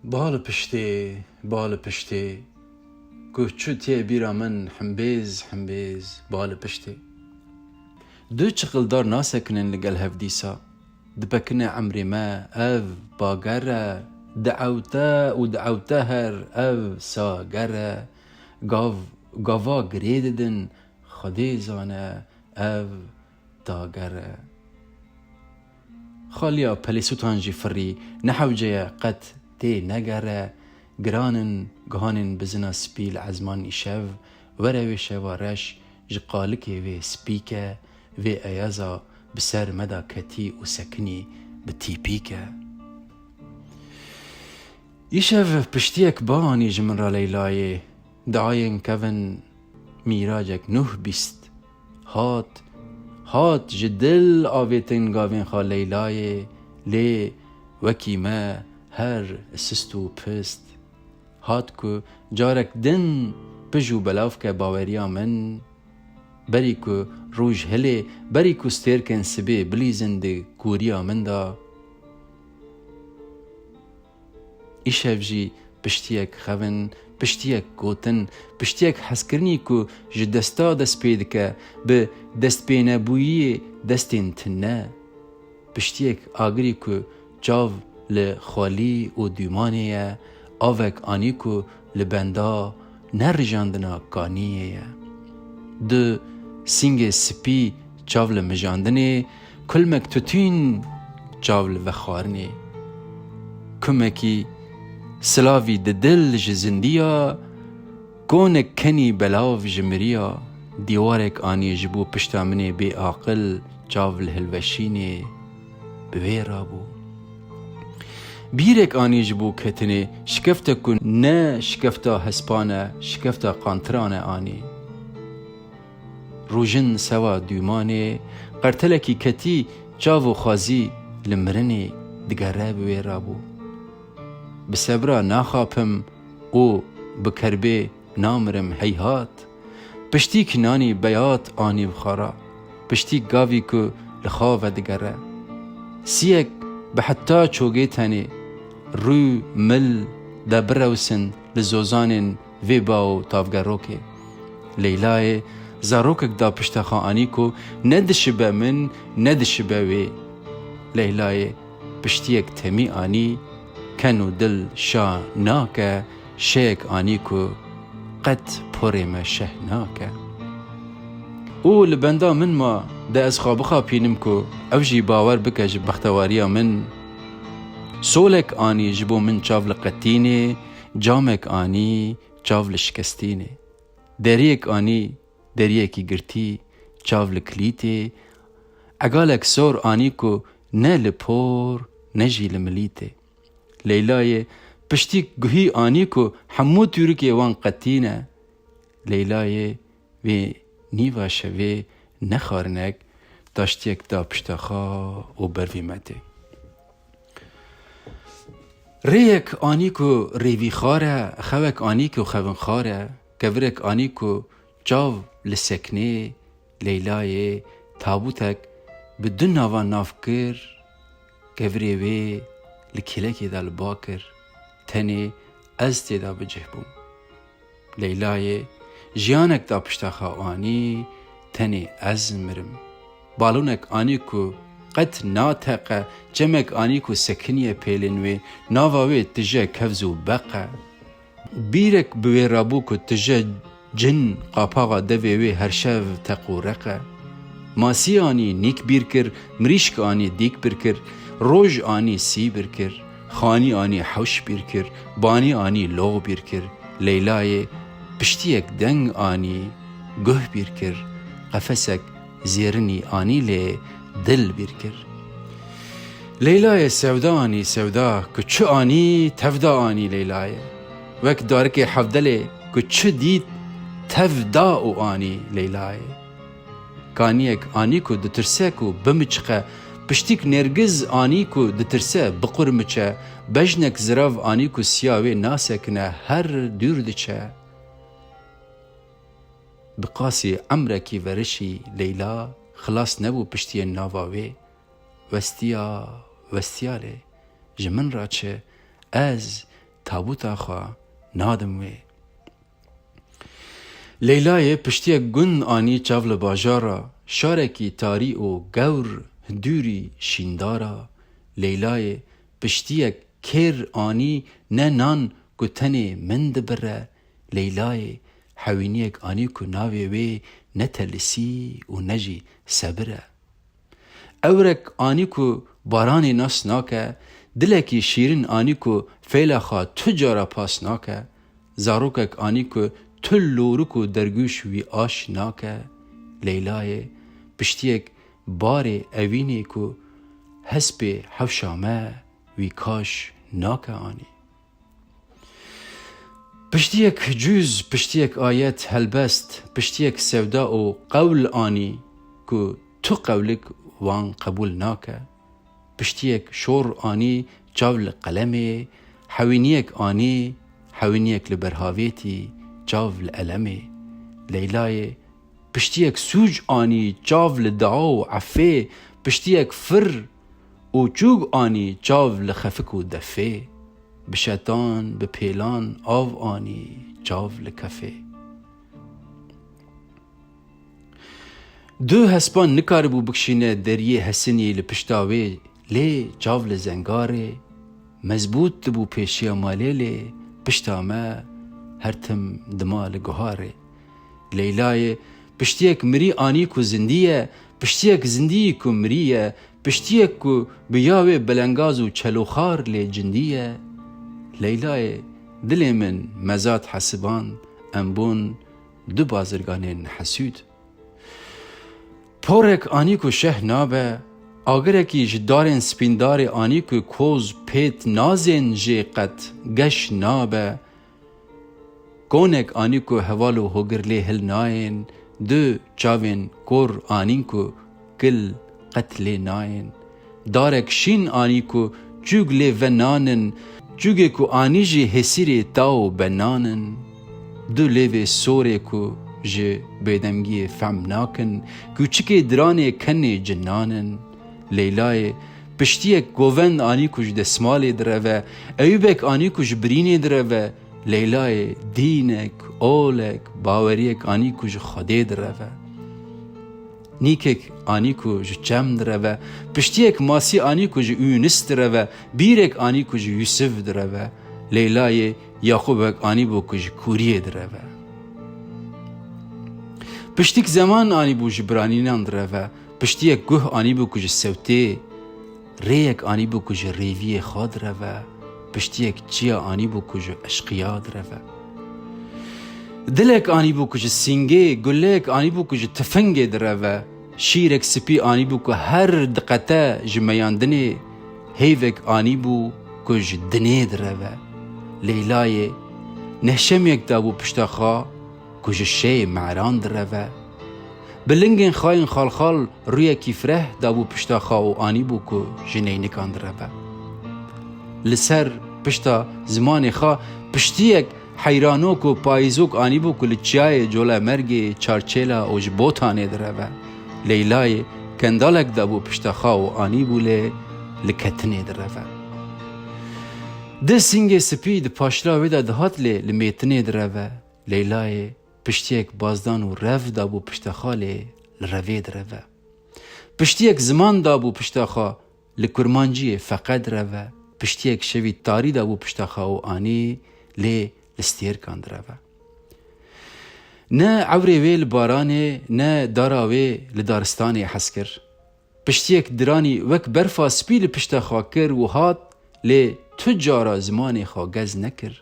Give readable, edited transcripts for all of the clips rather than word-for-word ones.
بال پشتی که چو تیه بیرا من حنبیز بال پشتی دو چقلدار ناسکنن لگل هفدیسا دبکنه عمری ما او باگره دعوته هر او ساگره گاوا گریددن خودی زانه او داگره خالیا پلیسوتان جی فری نحوجه قد تی نگره گهانن بزنا سپیل عزمان ایشو وروی شوارش جقالکی وی سپیکه وی ایازا بسر مدا کتی و سکنی بتیپیکه ایشو پشتیک بانی جمن را لیلای دعاین کون میراجک نوح بیست هات جدل آویتن گاوین خال لیلای لی وکی ما هر سستو پست هات کو جارک دن پجو بلاف که باوریا من بری کو روش هلی بری کو سترکن سبی بلیزند کوریا من دا ایشف جی پشتیک خون پشتیک گوتن پشتیک حسکرنی کو جدستا دست پید که به دست پینه بویی دستین تنه پشتیک آگری کو جاو لخوالی و دیمانیه آوک آنی کو لبندا نرجاندنا کانیه دو سینگ سپی چاو لمجاندنه کلمک توتین چاو لوخارنه کمکی سلاوی دل جزندیا کونک کنی بلاو جمریا دیوارک آنی جبو پشتا منی بی عاقل چاو لهلوشینه بویرابو بیرک آنی جبو کتنی شکفتا کن نه شکفتا هسپانه شکفتا قانترانه آنی روژن سوا دیمانه قرتلکی کتی چاو خوازی لمرنی دگره بویرابو بسبرا ناخاپم او بکربه نامرم هیهات پشتی کنانی بیات آنی بخارا پشتی گاوی که لخواه دگره سیک به حتی چوگه تنی رو مل دبروسن لزوزان وی باو تافگروکه لیلای زاروکک دا پشتخا آنی که ندشبه من ندشبه وی لیلای پشتیک تمی آنی کنو دل شا ناکه شیک آنی که قد پرم شه ناکه او لبندا من ما ده از خوابخا پینم که او جی باور بکه جب بختواریا من سولک آنی جبو من چاو لقتینه جامک آنی چاو لشکستینه دریک آنی دریکی گرتی چاو لکلیته اگالک سور آنی که نه لپور نجی لملیته لیلای پشتی گوهی آنی که همو تورکی وان قتینه لیلای وی نیوا شوی نخارنک داشتیک دا پشتخا و بروی مده ریک آنی که ریوی خاره خوک آنی که خوون خاره کورک آنی که چاو لسکنه لیلای تابوتک بدون ناوان نافکر کوری وی لکلکی دال باکر تنی از تیدا بجهبوم لیلای جیانک دا پشتخا آنی تنی از مرم بالونک آنی که قد ناتقه جمک آنی که سکنیه پیلنوی ناواوی تجه کفزو بقه بیرک بوی رابو که تجه جن قاپاغا دوی هر شو تقورقه ماسی آنی نیک بیر کر مریشک آنی دیک بیر کر روژ آنی سی بیر کر خانی آنی حوش بیر کر بانی آنی لو بیر کر لیلای پشتیک دنگ آنی گه بیر کر قفسک زیرنی آنی لی دل بیر کر لیلای سودا آنی سودا که چو آنی تفدا آنی لیلای وک دارک حفدله که چو دید تفدا او آنی لیلای کانیک آنی که دترسه که بمچقه پشتیک نرگز آنی که دترسه بقرمچه بجنک زراف آنی که سیاوی ناسکنه هر دور دچه بقاسی عمرکی ورشی لیلا خلاص نبو پشتی ناواوی وستیاله جمن را چه از تابوتا خوا نادم وی. لیلای پشتی گون آنی چاول باجارا شارکی تاری و گور دوری شیندارا. لیلای پشتی کر آنی نه نان گوتنی مند بره. لیلای حوینیک آنی کو ناوی وی نه تلسی و نجی صبره. اورک آنی کو بارانی ناس ناکه، دلکی شیرین آنی کو فیل خوا تجارا پاس ناکه. زاروکک آنی کو تل لورکو درگوش وی آش ناکه. لیلای پشتیک بار اوینی کو حسب حوشامه وی کاش ناکه آنی. پشتیک جوز، پشتیک آیت هلبست، پشتیک سودا و قول آنی کو تو قولک وان قبول ناکه. پشتیک شور آنی چاول قلمه، حوینیک آنی حوینیک لبرهاویتی چاول علمه. لیلای پشتیک سوج آنی چاول دعا و عفه، پشتیک فر و چوگ آنی چاول خفک و دفه. بشتان به پیلان آو آنی چاول کفه. دو هسپان نکار بو بکشینه دریه حسنی لپشتاوی لی چاول زنگاره. مزبوط بو پیشی مالی لی پشتامه هرتم دمال گوهاره. لیلای پشتیک مری آنی کو زندیه، پشتیک زندی کو مریه، پشتیک کو بیاوی بلنگاز و چلوخار لی جندیه. لیلای دل من مزاد حسبان انبون دو بازرگانین حسود. پورک آنی کو شه نابه، آگرکی جدارن سپیندار آنی کو کوز پیت نازن جی قط گش نابه. کونک آنی کو حوالو هوگر لی هل ناین، دو چاوین کور آنی کو کل قتل ناین. دارک شین آنی کو چوگ لی ونانن، چوگه کو آنی جی حسیری تاو بنانن. دو لیوی سوره کو جی بیدمگی فهم ناکن، کوچکی درانه کنی جنانن. لیلای پشتیک گووند آنی کج دسمالی دروه، ایوبک آنی کج برینی دروه. لیلای دینک، اولک، باوریک آنی کج خاده دروه. نیکک آنی کج چم دروه، پشتیک ماسی آنی کج یونس دروه، بیرک آنی کج یوسف دروه. لیلای یعقوبک آنی بو کج کوریه دروه. پشتیک زمان آنی بو جبرانینان دروه، پشتیک گوه آنی بو کج سوته، ریک آنی بو کج ریوی خاد دروه، پشتیک چیا آنی بو کج اشقیا دروه. دلک آنی بو کج سینگه، گلک آنی بو کج تفنگه دروه، شیرک سپی آنی بو که هر دقته جمیاندنه، هیوک آنی بو کج دنه دروه. لیلای نهشم یک دابو پشتاخا کج شی معران دروه. بلنگین خاین خالخال روی کیفره دابو پشتاخا و آنی بو که جنینکان دروه. لسر پشتا زمان خوا پشتیک حیرانوک و پاییزوک آنی بو که لچیای جوله مرگی چارچیلا اوج بوتانه دروه. لیلای کندالک دابو پشتاخا و آنی بو لکتنه دروه. ده سینگ سپی ده پاشلا ویدا دهات لمیتنه دروه. لیلای پشتیک بازدان و رف دابو پشتاخا لروی دروه. پشتیک زمان دابو پشتاخا لکرمانجی فقط دروه. پشتیک شوی تاری دابو پشتاخا و آنی لستیر کان دروه. نه عوری وی لبارانه، نه دارا وی لدارستانه حسکر. پشتیک درانی وک برفا سپی لپشتاخا کر و هات تجارا زمانی خوا گز نکر.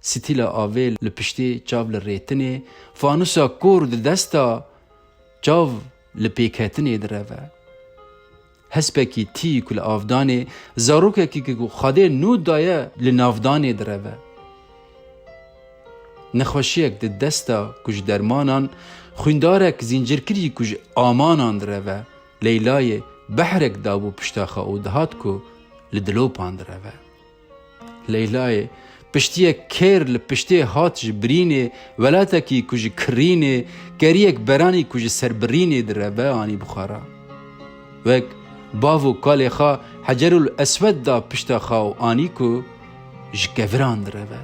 ستیلا آویل لپشتی چاو لریتنه، فانوسا کور دستا چاو لپیکتنه دروه. حسبکی تی کل آفدانه، زاروکه که خاده نود دایه لنافدانه دروه. نخوشیک ده دستا کج درمانان، خوندارک زنجرکری کج آمانان دروه. لیلای بحرک دابو پشتاخا او دهات کو لدلو پاندروه. لیلای پشتیه کر لپشتی هات جبرینه، ولاتکی کج کرینه، کریک برانی کج سربرینه دروه آنی بخارا. وک باو کالی خوا حجر الاسود دا پشتا خوا آنی کو ji keviran direve.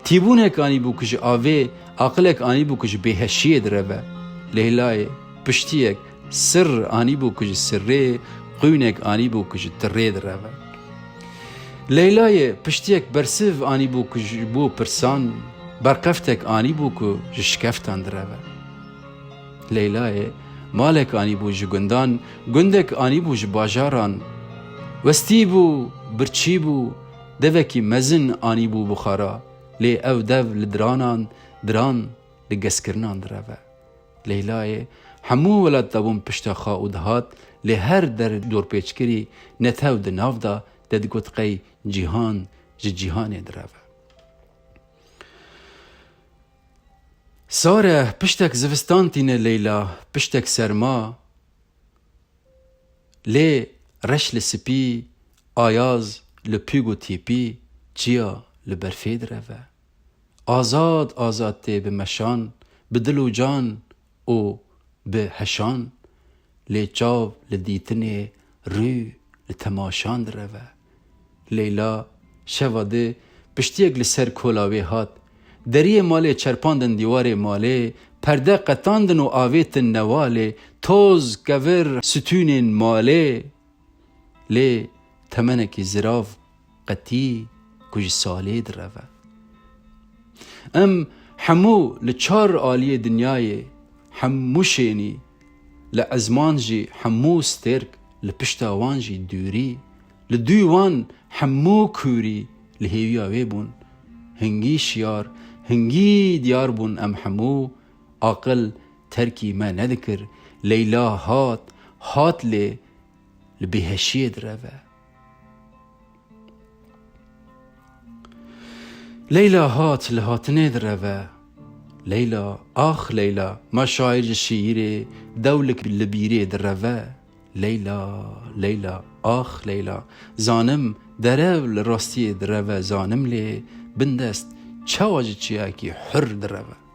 Tîbûnek anî bû ku ji avê, aqilek anî bû ku ji bêheşiyê direve. Leylayê piştiyek sir anî bû ku ji sirrê, qûynek anî bû ku ji tirrê direve. Leylayê piştiyek bersiv anî bû ku ji bo pirsan, berqeftek anî bû ku ji şikeftan direve. Leylayê malek anî bû ji gundan, gundek anî bû ji bajaran, westî bû, birçî bû, devekî mezin anî bû bixara, lê ev dev li diranan, diran li geskirinan direve. Leylayê hemû welat dabûn pişta xwe û dihat, lê her der dorpêçkirî netew di nav da, de digot qey cîhan ji cîhanê direve. Sare piştek zivistan tîne Leyla, piştek serma, lê reş li spî, ayaz li pîg û tîpî, çiya li berfê direve. Azad azad tê bi meşan, bi dil û can û bi heşan, lê çav li dîtinê, rû li temaşan direve. Leyla şeva dê piştiyek li ser kola wê hat, deriyê malê çerpandin dîwarê malê, perde qetandin û avêtin newalê, toz kevir stûnên malê, lê temenekî zirav qetî ku ji salê direve. Em hemû li çar aliyê dinyayê, hemû şênî, li ezman jî hemû stêrk, li pişta wan jî dûrî, li dû wan hemû kûrî, li hêviya wê bûn, hingî şiyar, hingî diyar bûn em hemû, aqil terkî me nedikir, Leyla hat, hat lê li bêheşiyê direve. Leyla hat li hatinê direve. Leyla, ax Leyla, ma şair ji şîîrê, dewlik li bîrê direve. Leyla, Leyla, ax Leyla, zanim derev li rastiyê direve, zanim lê bindest çawa ji çiyekî hur direve.